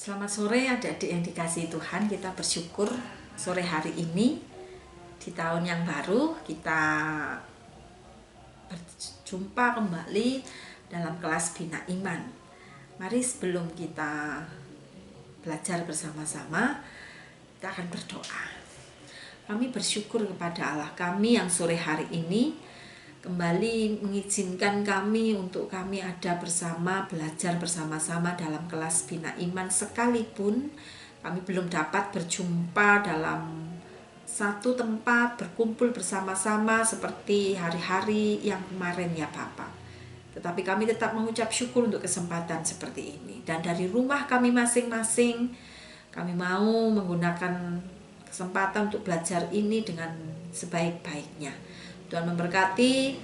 Selamat sore adik-adik yang dikasihi Tuhan. Kita bersyukur sore hari ini di tahun yang baru kita berjumpa kembali dalam kelas Bina Iman. Mari sebelum kita belajar bersama-sama, kita akan berdoa. Kami bersyukur kepada Allah kami yang sore hari ini kembali mengizinkan kami untuk kami ada bersama, belajar bersama-sama dalam kelas Bina Iman, sekalipun kami belum dapat berjumpa dalam satu tempat berkumpul bersama-sama seperti hari-hari yang kemarin ya Bapak. Tetapi kami tetap mengucap syukur untuk kesempatan seperti ini. Dan dari rumah kami masing-masing, kami mau menggunakan kesempatan untuk belajar ini dengan sebaik-baiknya. Tuhan memberkati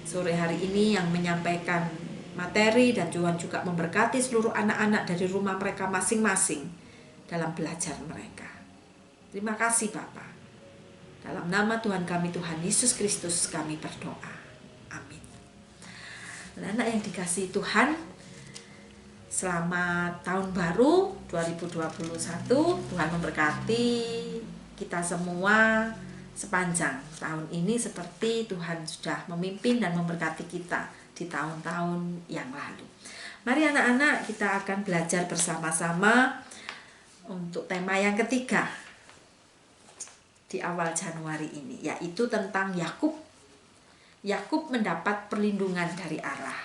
sore hari ini yang menyampaikan materi, dan Tuhan juga memberkati seluruh anak-anak dari rumah mereka masing-masing dalam belajar mereka. Terima kasih Bapa. Dalam nama Tuhan kami, Tuhan Yesus Kristus, kami berdoa. Amin. Anak-anak yang dikasihi Tuhan, selamat tahun baru 2021. Tuhan memberkati kita semua sepanjang tahun ini seperti Tuhan sudah memimpin dan memberkati kita di tahun-tahun yang lalu. Mari anak-anak, kita akan belajar bersama-sama untuk tema yang ketiga di awal Januari ini, yaitu tentang Yakub. Yakub mendapat perlindungan dari Allah.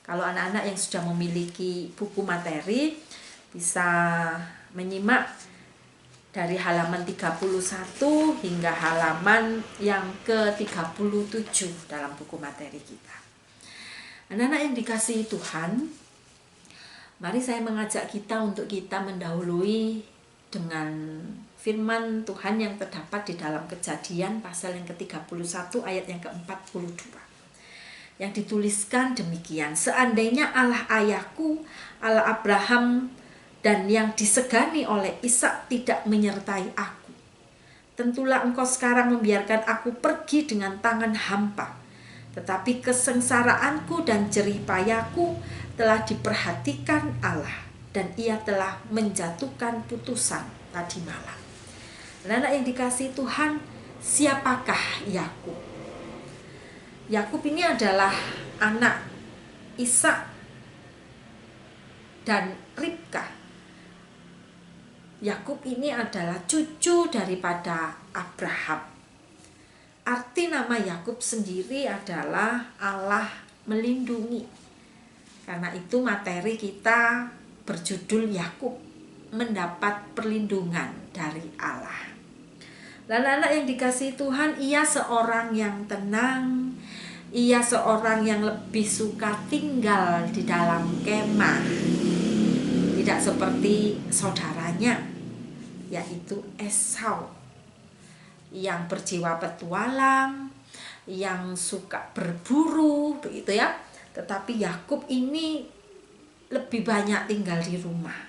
Kalau anak-anak yang sudah memiliki buku materi bisa menyimak dari halaman 31 hingga halaman yang ke-37 dalam buku materi kita. Anak-anak yang dikasihi Tuhan, mari saya mengajak kita untuk kita mendahului dengan firman Tuhan yang terdapat di dalam Kejadian pasal yang ke-31 ayat yang ke-42. Yang dituliskan demikian: seandainya Allah ayahku, Allah Abraham dan yang disegani oleh Ishak tidak menyertai aku, tentulah engkau sekarang membiarkan aku pergi dengan tangan hampa. Tetapi kesengsaraanku dan jerih payahku telah diperhatikan Allah, dan ia telah menjatuhkan putusan tadi malam. Anak-anak yang dikasihi Tuhan, siapakah Yakub? Yakub ini adalah anak Ishak dan Ribka. Yakub ini adalah cucu daripada Abraham. Arti nama Yakub sendiri adalah Allah melindungi. Karena itu materi kita berjudul Yakub mendapat perlindungan dari Allah. Anak-anak yang dikasihi Tuhan, ia seorang yang tenang, ia seorang yang lebih suka tinggal di dalam kemah. Tidak seperti saudaranya, yaitu Esau, yang berjiwa petualang, yang suka berburu, begitu ya. Tetapi Yakub ini lebih banyak tinggal di rumah.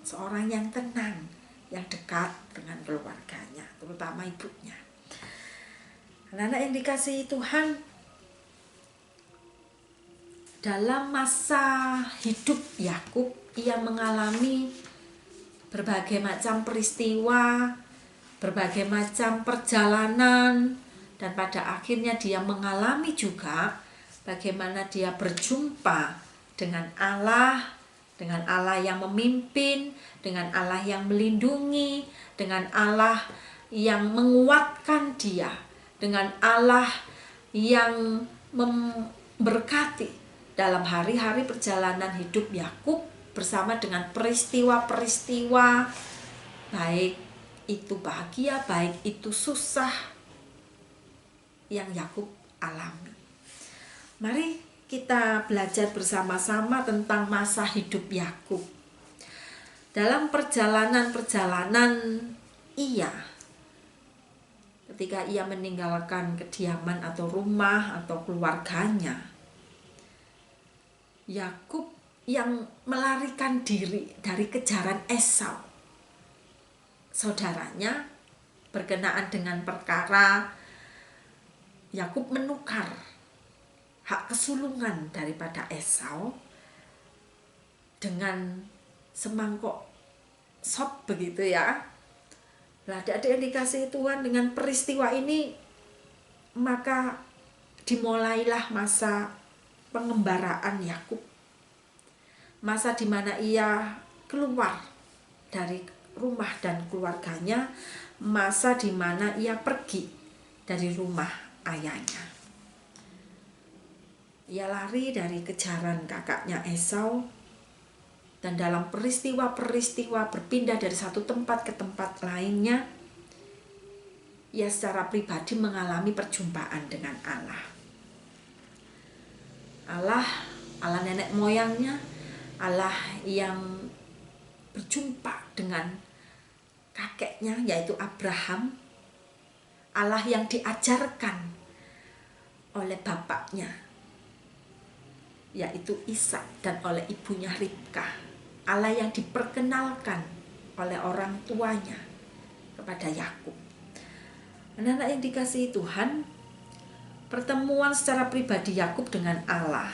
Seorang yang tenang, yang dekat dengan keluarganya, terutama ibunya. Anak-anak yang dikasihi Tuhan, dalam masa hidup Yakub, ia mengalami berbagai macam peristiwa, berbagai macam perjalanan, dan pada akhirnya dia mengalami juga bagaimana dia berjumpa dengan Allah yang memimpin, dengan Allah yang melindungi, dengan Allah yang menguatkan dia, dengan Allah yang memberkati dalam hari-hari perjalanan hidup Yakub, bersama dengan peristiwa-peristiwa, baik itu bahagia, baik itu susah, yang Yakub alami. Mari kita belajar bersama-sama tentang masa hidup Yakub. Dalam perjalanan-perjalanan ketika ia meninggalkan kediaman atau rumah atau keluarganya, Yakub yang melarikan diri dari kejaran Esau, saudaranya, berkenaan dengan perkara Yakub menukar hak kesulungan daripada Esau dengan semangkok sop begitu ya. Nah, adik-adik yang dikasihi Tuhan, dengan peristiwa ini maka dimulailah masa pengembaraan Yakub. Masa di mana ia keluar dari rumah dan keluarganya, masa di mana ia pergi dari rumah ayahnya. Ia lari dari kejaran kakaknya Esau, dan dalam peristiwa-peristiwa berpindah dari satu tempat ke tempat lainnya, ia secara pribadi mengalami perjumpaan dengan Allah. Allah nenek moyangnya, Allah yang berjumpa dengan kakeknya yaitu Abraham, Allah yang diajarkan oleh bapaknya yaitu Ishak dan oleh ibunya Ribka, Allah yang diperkenalkan oleh orang tuanya kepada Yakub. Anak-anak yang dikasihi Tuhan, pertemuan secara pribadi Yakub dengan Allah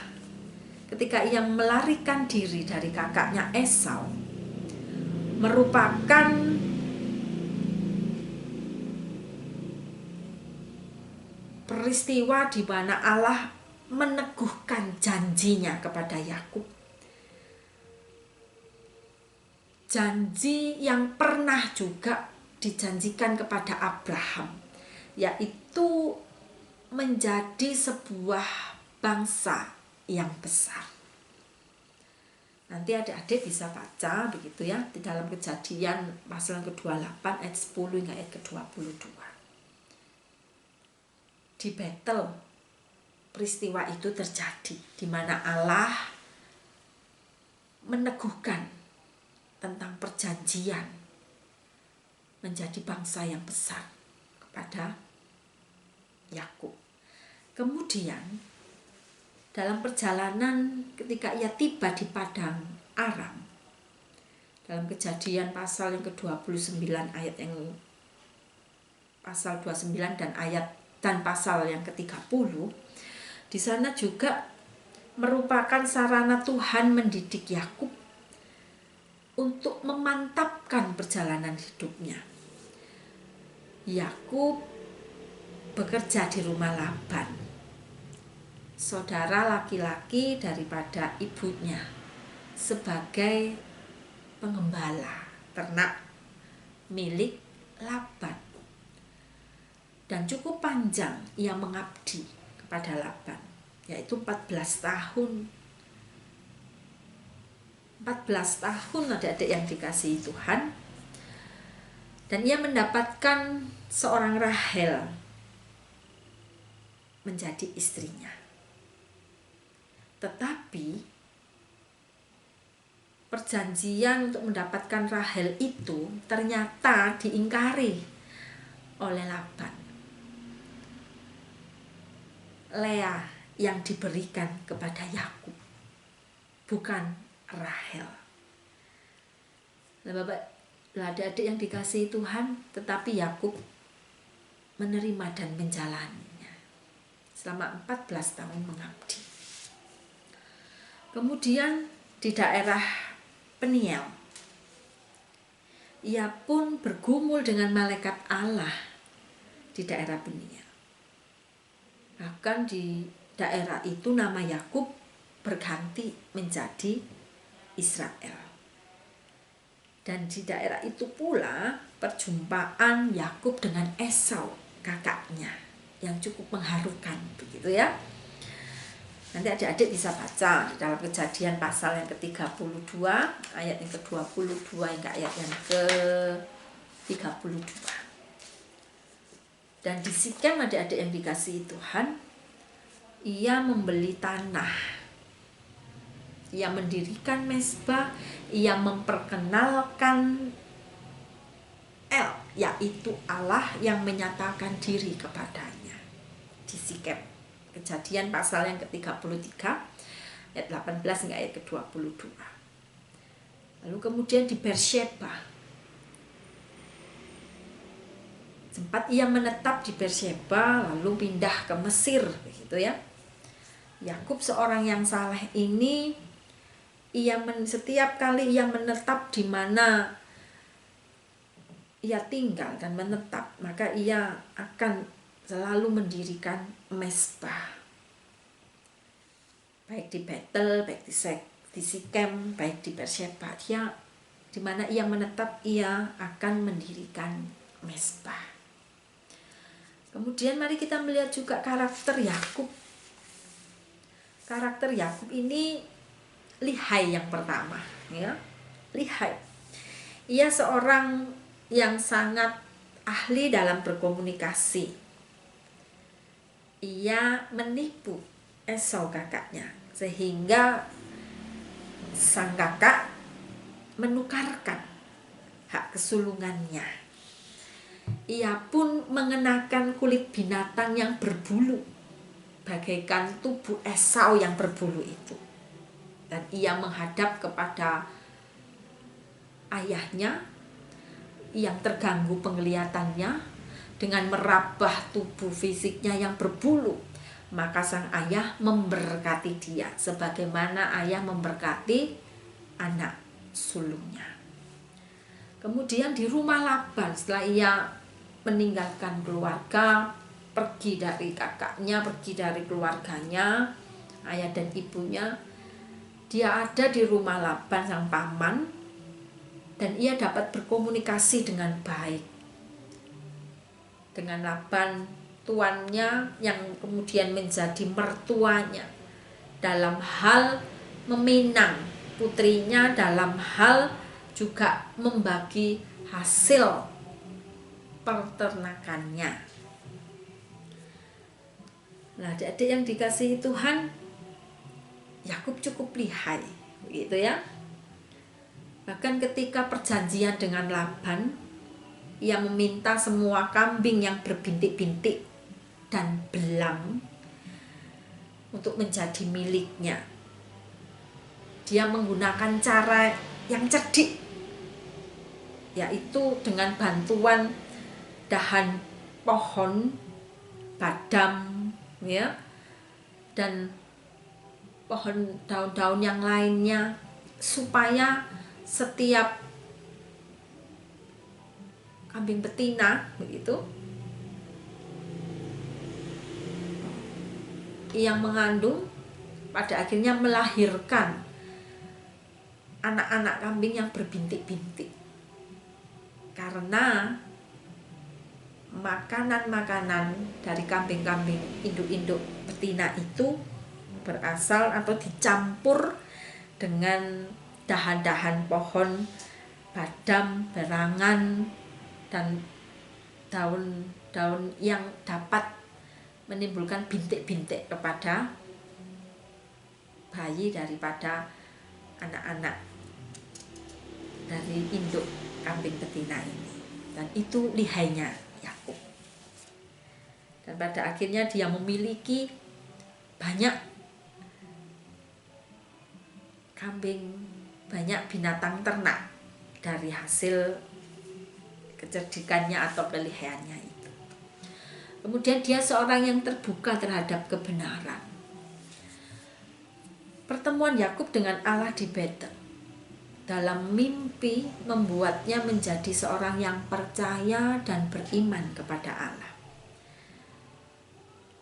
ketika ia melarikan diri dari kakaknya Esau merupakan peristiwa di mana Allah meneguhkan janjinya kepada Yakub. Janji yang pernah juga dijanjikan kepada Abraham, yaitu menjadi sebuah bangsa yang besar. Nanti adik-adik bisa baca begitu ya di dalam Kejadian pasal ke-28 ayat 10 hingga ayat ke-22. Di Betel peristiwa itu terjadi di mana Allah meneguhkan tentang perjanjian menjadi bangsa yang besar kepada Yakub. Kemudian dalam perjalanan ketika ia tiba di padang Aram, dalam Kejadian pasal yang ke-29 ayat yang pasal 29 dan pasal yang ke-30, di sana juga merupakan sarana Tuhan mendidik Yakub untuk memantapkan perjalanan hidupnya. Yakub bekerja di rumah Laban, saudara laki-laki daripada ibunya, sebagai pengembala ternak milik Laban. Dan cukup panjang ia mengabdi kepada Laban, yaitu 14 tahun. 14 tahun adik-adik yang dikasihi Tuhan. Dan ia mendapatkan seorang Rahel menjadi istrinya. Tetapi perjanjian untuk mendapatkan Rahel itu ternyata diingkari oleh Laban. Lea yang diberikan kepada Yakub, bukan Rahel. Bapak, adik-adik yang dikasihi Tuhan, tetapi Yakub menerima dan menjalaninya selama 14 tahun mengabdi. Kemudian di daerah Peniel, ia pun bergumul dengan malaikat Allah di daerah Peniel. Bahkan di daerah itu nama Yakub berganti menjadi Israel. Dan di daerah itu pula perjumpaan Yakub dengan Esau, kakaknya, yang cukup mengharukan begitu ya. Nanti adik-adik bisa baca di dalam Kejadian pasal yang ke-32 ayat yang ke-22 hingga ayat yang ke-32. Dan di Sikem, adik-adik yang dikasihi Tuhan, ia membeli tanah, ia mendirikan mezbah, ia memperkenalkan El, yaitu Allah yang menyatakan diri kepadanya di Sikem. Kejadian pasal yang ke-33 ayat 18 hingga ayat ke-22. Lalu kemudian di Beersheba, sempat ia menetap di Beersheba lalu pindah ke Mesir begitu ya. Yakub seorang yang saleh ini, setiap kali ia menetap di mana ia tinggal dan menetap, maka ia akan selalu mendirikan mezbah. Baik di Betel, baik di Sikem, baik di Beersheba, di mana ia menetap, ia akan mendirikan mezbah. Kemudian mari kita melihat juga karakter Yakub. Karakter Yakub ini lihai yang pertama, ya. Lihai. Ia seorang yang sangat ahli dalam berkomunikasi. Ia menipu Esau kakaknya, sehingga sang kakak menukarkan hak kesulungannya. Ia pun mengenakan kulit binatang yang berbulu, bagaikan tubuh Esau yang berbulu itu. Dan ia menghadap kepada ayahnya yang terganggu penglihatannya dengan merabah tubuh fisiknya yang berbulu. Maka sang ayah memberkati dia sebagaimana ayah memberkati anak sulungnya. Kemudian di rumah Laban, setelah ia meninggalkan keluarga, pergi dari kakaknya, pergi dari keluarganya, ayah dan ibunya, dia ada di rumah Laban sang paman, dan ia dapat berkomunikasi dengan baik dengan Laban, tuannya yang kemudian menjadi mertuanya, dalam hal meminang putrinya, dalam hal juga membagi hasil peternakannya. Nah, adik-adik yang dikasihi Tuhan, Yakub cukup lihai, begitu ya. Bahkan ketika perjanjian dengan Laban, ia meminta semua kambing yang berbintik-bintik dan belang untuk menjadi miliknya. Dia menggunakan cara yang cerdik, yaitu dengan bantuan dahan pohon badam, ya, dan pohon daun-daun yang lainnya, supaya setiap kambing betina begitu yang mengandung pada akhirnya melahirkan anak-anak kambing yang berbintik-bintik, karena makanan-makanan dari kambing-kambing induk-induk betina itu berasal atau dicampur dengan dahan-dahan pohon badam, berangan, dan daun-daun yang dapat menimbulkan bintik-bintik kepada bayi daripada anak-anak dari induk kambing betina ini. Dan itu lihainya Yakub. Dan pada akhirnya dia memiliki banyak kambing, banyak binatang ternak dari hasil kecerdikannya atau kelihayannya itu. Kemudian dia seorang yang terbuka terhadap kebenaran. Pertemuan Yakub dengan Allah di Betel dalam mimpi membuatnya menjadi seorang yang percaya dan beriman kepada Allah.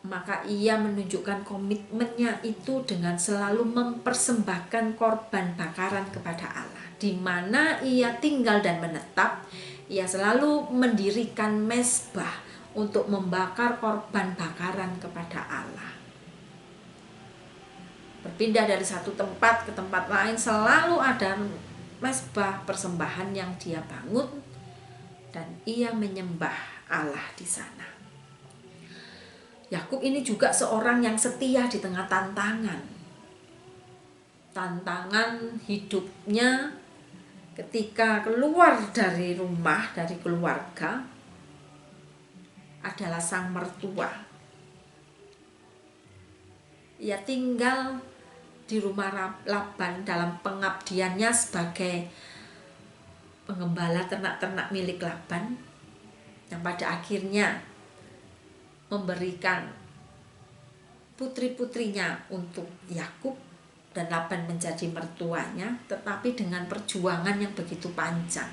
Maka ia menunjukkan komitmennya itu dengan selalu mempersembahkan korban bakaran kepada Allah. Di mana ia tinggal dan menetap, ia selalu mendirikan mezbah untuk membakar korban bakaran kepada Allah. Berpindah dari satu tempat ke tempat lain, selalu ada mezbah persembahan yang dia bangun, dan ia menyembah Allah di sana. Yakub ini juga seorang yang setia di tengah tantangan hidupnya. Ketika keluar dari rumah, dari keluarga, adalah sang mertua. Ia tinggal di rumah Laban dalam pengabdiannya sebagai pengembala ternak-ternak milik Laban, yang pada akhirnya memberikan putri-putrinya untuk Yakub dan Laban menjadi mertuanya, tetapi dengan perjuangan yang begitu panjang.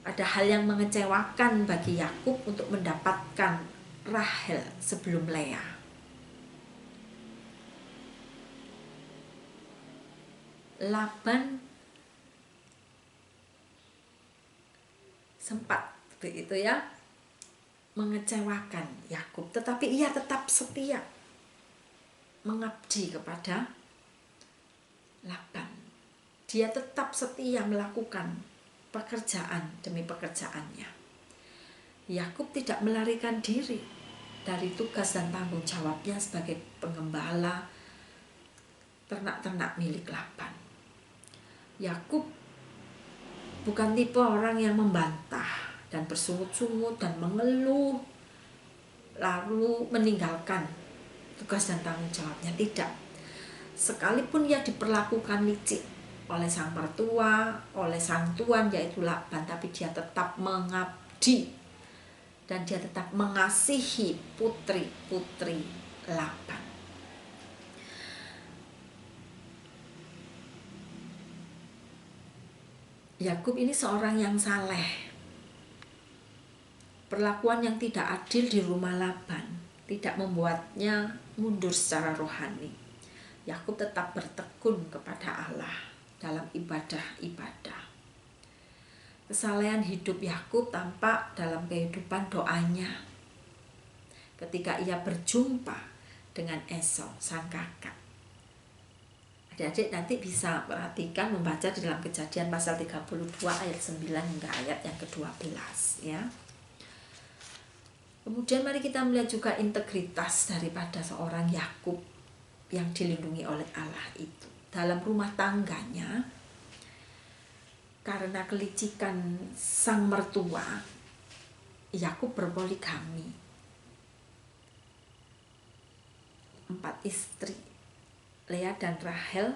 Ada hal yang mengecewakan bagi Yakub untuk mendapatkan Rahel sebelum Lea. Laban sempat begitu ya mengecewakan Yakub, tetapi ia tetap setia mengabdi kepada Laban. Dia tetap setia melakukan pekerjaan demi pekerjaannya. Yakub tidak melarikan diri dari tugas dan tanggung jawabnya sebagai pengembala ternak-ternak milik Laban. Yakub bukan tipe orang yang membantah dan bersungut-sungut dan mengeluh lalu meninggalkan tugas dan tanggung jawabnya. Tidak. Sekalipun ia diperlakukan licik oleh sang mertua, oleh sang tuan yaitu Laban, tapi dia tetap mengabdi dan dia tetap mengasihi putri-putri Laban. Yakub ini seorang yang saleh. Perlakuan yang tidak adil di rumah Laban tidak membuatnya mundur secara rohani. Yakub tetap bertekun kepada Allah dalam ibadah-ibadah. Kesalehan hidup Yakub tampak dalam kehidupan doanya ketika ia berjumpa dengan Esau, sang kakak. Adik-adik nanti bisa perhatikan, membaca di dalam Kejadian pasal 32 ayat 9 hingga ayat yang ke-12 ya. Kemudian mari kita melihat juga integritas daripada seorang Yakub yang dilindungi oleh Allah itu. Dalam rumah tangganya, karena kelicikan sang mertua, Yakub berpoligami. 4 istri, Lea dan Rahel,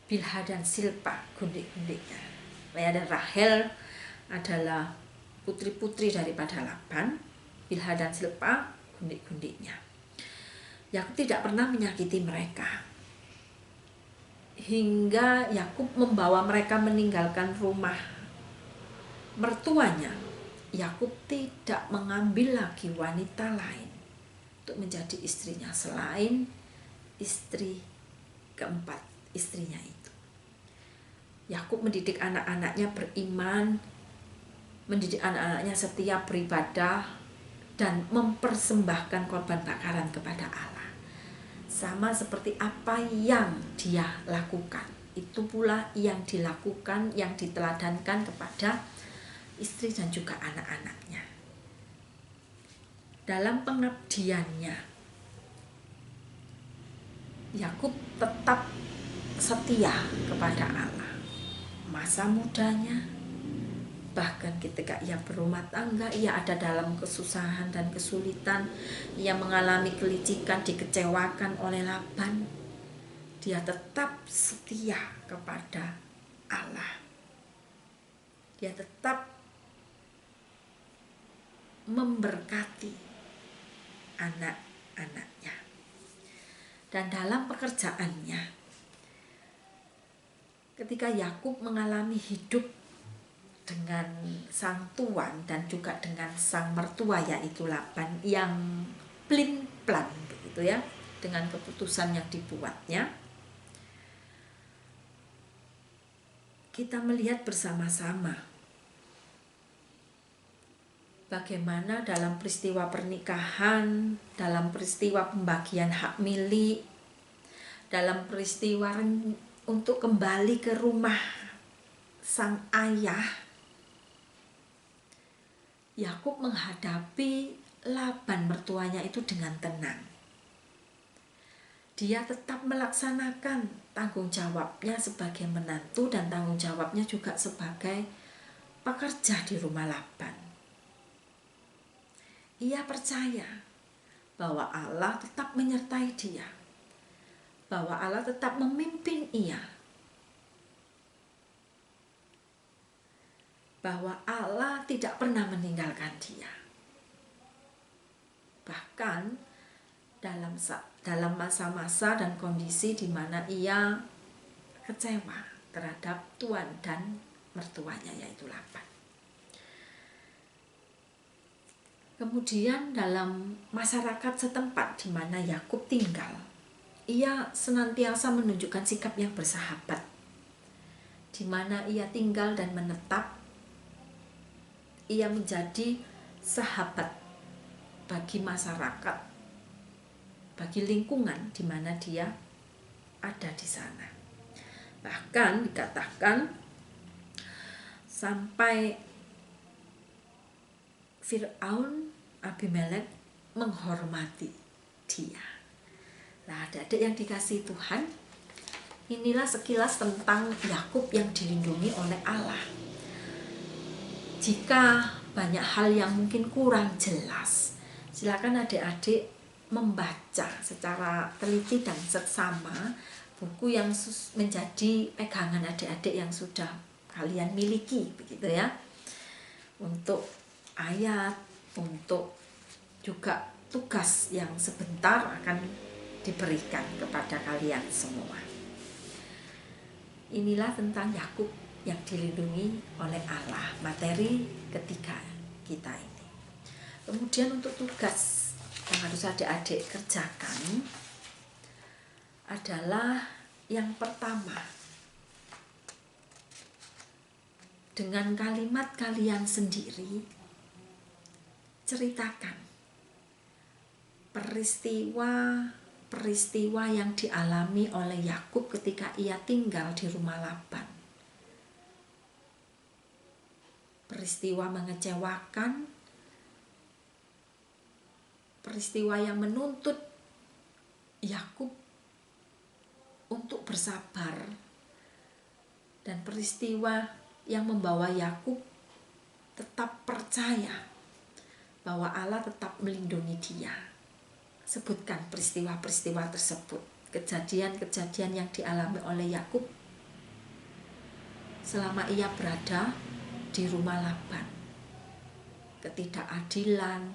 Bilha dan Silpa, gundik-gundiknya. Lea dan Rahel adalah putri-putri daripada Laban, Bilha dan Silpa, gundik-gundiknya. Yakub tidak pernah menyakiti mereka. Hingga Yakub membawa mereka meninggalkan rumah mertuanya. Yakub tidak mengambil lagi wanita lain untuk menjadi istrinya selain istri keempat istrinya itu. Yakub mendidik anak-anaknya beriman, mendidik anak-anaknya setia beribadah dan mempersembahkan korban bakaran kepada Allah. Sama seperti apa yang dia lakukan, itu pula yang dilakukan, yang diteladankan kepada istri dan juga anak-anaknya. Dalam pengabdiannya, Yakub tetap setia kepada Allah. Masa mudanya, bahkan ketika ia berumah tangga, ia ada dalam kesusahan dan kesulitan, ia mengalami kelicikan, dikecewakan oleh Laban, dia tetap setia kepada Allah. Dia tetap memberkati anak-anaknya. Dan dalam pekerjaannya, ketika Yakub mengalami hidup dengan sang tuan dan juga dengan sang mertua yaitu Laban yang plin-plan begitu ya, dengan keputusan yang dibuatnya, kita melihat bersama-sama bagaimana dalam peristiwa pernikahan, dalam peristiwa pembagian hak milik, dalam peristiwa untuk kembali ke rumah sang ayah, Yakub menghadapi Laban mertuanya itu dengan tenang. Dia tetap melaksanakan tanggung jawabnya sebagai menantu dan tanggung jawabnya juga sebagai pekerja di rumah Laban. Ia percaya bahwa Allah tetap menyertai dia, bahwa Allah tetap memimpin ia, bahwa Allah tidak pernah meninggalkan dia. Bahkan dalam masa-masa dan kondisi di mana ia kecewa terhadap Tuhan dan mertuanya, yaitu Laban. Kemudian dalam masyarakat setempat di mana Yakub tinggal, ia senantiasa menunjukkan sikap yang bersahabat. Di mana ia tinggal dan menetap, ia menjadi sahabat bagi masyarakat, bagi lingkungan di mana dia ada di sana. Bahkan dikatakan sampai Fir'aun, Abimelek menghormati dia. Nah, adik-adik yang dikasihi Tuhan, inilah sekilas tentang Yakub yang dilindungi oleh Allah. Jika banyak hal yang mungkin kurang jelas, silakan adik-adik membaca secara teliti dan seksama buku yang menjadi pegangan adik-adik yang sudah kalian miliki, begitu ya. Untuk ayat, untuk juga tugas yang sebentar akan diberikan kepada kalian semua. Inilah tentang Yakub yang dilindungi oleh Allah, materi ketiga kita ini. Kemudian untuk tugas yang harus adik-adik kerjakan adalah yang pertama, dengan kalimat kalian sendiri ceritakan peristiwa yang dialami oleh Yakub ketika ia tinggal di rumah Laban. Peristiwa mengecewakan, peristiwa yang menuntut Yakub untuk bersabar, dan peristiwa yang membawa Yakub tetap percaya bahwa Allah tetap melindungi dia. Sebutkan peristiwa-peristiwa tersebut, kejadian-kejadian yang dialami oleh Yakub selama ia berada di rumah Laban. Ketidakadilan,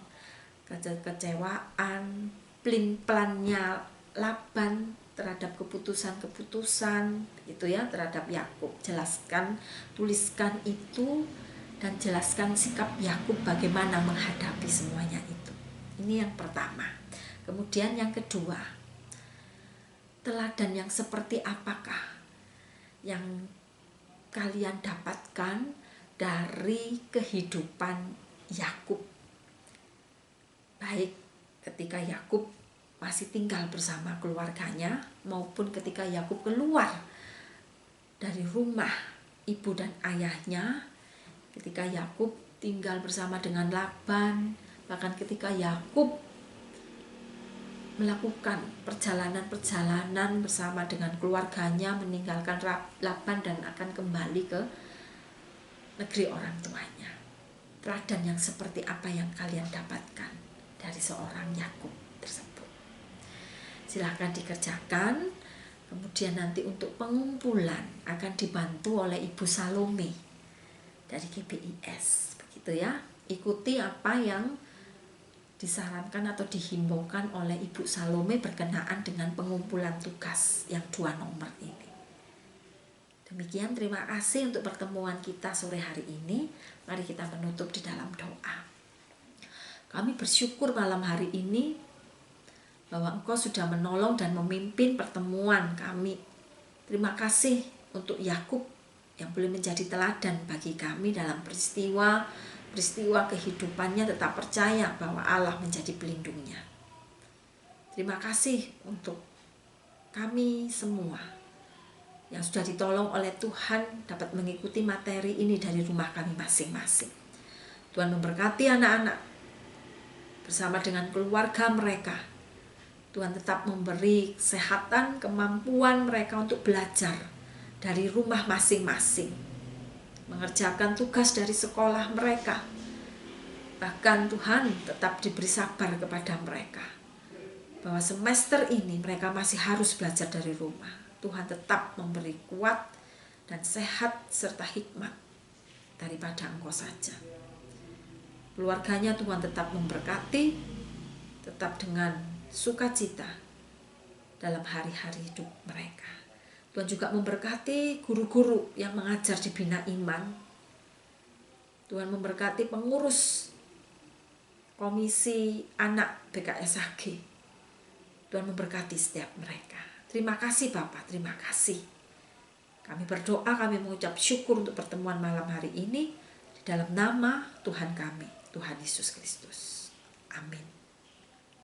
kekecewaan, pelin-pelannya Laban terhadap keputusan-keputusan itu ya terhadap Yakub. Jelaskan, tuliskan itu, dan jelaskan sikap Yakub bagaimana menghadapi semuanya itu. Ini yang pertama. Kemudian yang kedua, teladan yang seperti apakah yang kalian dapatkan dari kehidupan Yakub, baik ketika Yakub masih tinggal bersama keluarganya maupun ketika Yakub keluar dari rumah ibu dan ayahnya, ketika Yakub tinggal bersama dengan Laban, bahkan ketika Yakub melakukan perjalanan-perjalanan bersama dengan keluarganya, meninggalkan Laban dan akan kembali ke negeri orang tuanya. Teladan yang seperti apa yang kalian dapatkan dari seorang Yakub tersebut? Silahkan dikerjakan. Kemudian nanti untuk pengumpulan akan dibantu oleh Ibu Salome dari GBIS, begitu ya. Ikuti apa yang disarankan atau dihimbaukan oleh Ibu Salome berkenaan dengan pengumpulan tugas yang 2 nomor ini. Demikian, terima kasih untuk pertemuan kita sore hari ini. Mari kita menutup di dalam doa. Kami bersyukur malam hari ini bahwa Engkau sudah menolong dan memimpin pertemuan kami. Terima kasih untuk Yakub yang boleh menjadi teladan bagi kami dalam peristiwa kehidupannya, tetap percaya bahwa Allah menjadi pelindungnya. Terima kasih untuk kami semua yang sudah ditolong oleh Tuhan dapat mengikuti materi ini dari rumah kami masing-masing. Tuhan memberkati anak-anak bersama dengan keluarga mereka. Tuhan tetap memberi kesehatan, kemampuan mereka untuk belajar dari rumah masing-masing, mengerjakan tugas dari sekolah mereka. Bahkan Tuhan tetap diberi sabar kepada mereka, bahwa semester ini mereka masih harus belajar dari rumah. Tuhan tetap memberi kuat dan sehat serta hikmat daripada Engkau saja. Keluarganya Tuhan tetap memberkati, tetap dengan sukacita dalam hari-hari hidup mereka. Tuhan juga memberkati guru-guru yang mengajar di Bina Iman. Tuhan memberkati pengurus komisi anak BKSHG. Tuhan memberkati setiap mereka. Terima kasih Bapak, terima kasih. Kami berdoa, kami mengucap syukur untuk pertemuan malam hari ini di dalam nama Tuhan kami, Tuhan Yesus Kristus. Amin.